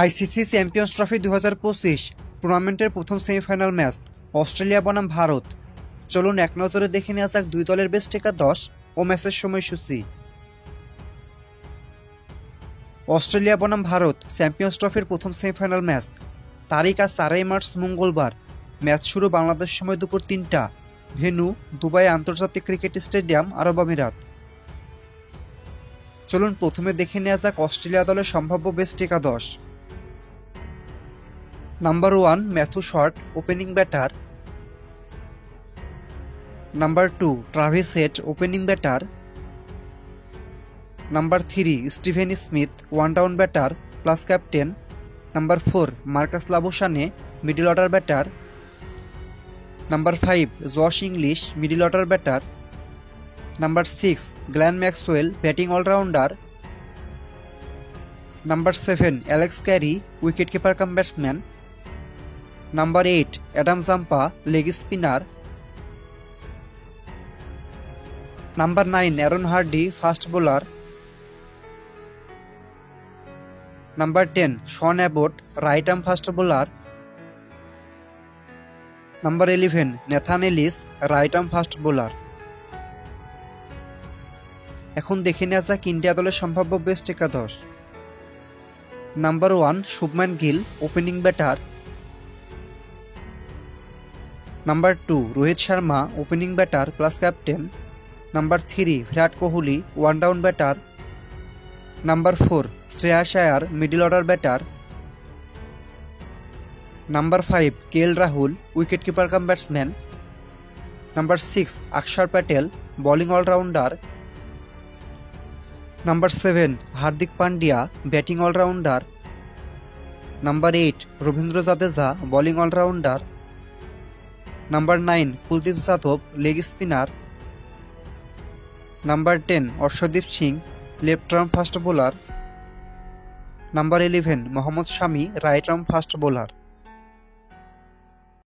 ICC champions trophy 2025 টুর্নামেন্টের প্রথম semifinal match Australia বনাম ভারত। চলুন এক নজরে দেখে নেওয়া যাক দুই দলের বেস্ট একাদশ ও ম্যাচের সময়সূচি। অস্ট্রেলিয়া বনাম ভারত চ্যাম্পিয়ন্স ট্রফির প্রথম সেমিফাইনাল ম্যাচ, তারিখ আজ 4 মার্চ মঙ্গলবার। ম্যাচ শুরু বাংলাদেশ সময় দুপুর 3টা। ভেন্যু দুবাই আন্তর্জাতিক ক্রিকেট স্টেডিয়াম, আরব আমিরাত। চলুন প্রথমে দেখে নেওয়া যাক অস্ট্রেলিয়া দলের সম্ভাব্য বেস্ট একাদশ। Number 1 Matthew Short, opening batter. Number 2 Travis Head, opening batter. Number 3 Steven Smith, one down batter plus captain. Number 4 Marcus Labuschagne, middle order batter. Number 5 Josh Inglis, middle order batter. Number 6 Glenn Maxwell, batting allrounder. Number 7 Alex Carey, wicket keeper cum batsman. Number 8 Adam Zampa, leg spinner. Number 9 Aaron Hardie, fast bowler. Number 10 Sean Abbott, right arm fast bowler. Number 11 Nathan Ellis, right arm fast bowler. এখন দেখে নেওয়া যাক India দলের সম্ভাব্য best একাদশ। Number 1 Shubman Gill, opening batter. Number 2 Rohit Sharma, opening batter plus captain. Number 3 Virat Kohli, one down batter. Number 4 Shreyas Iyer, middle order batter. Number 5 KL Rahul, wicket keeper cum batsman. Number 6 Axar Patel, bowling allrounder. Number 7 Hardik Pandya, batting allrounder. Number 8 Rabindra Jadeja, bowling allrounder. Number 9 Kuldeep Yadav, leg spinner. Number 10 Arshdeep Singh, left arm fast bowler. Number 11 Mohammed Shami, right arm fast bowler.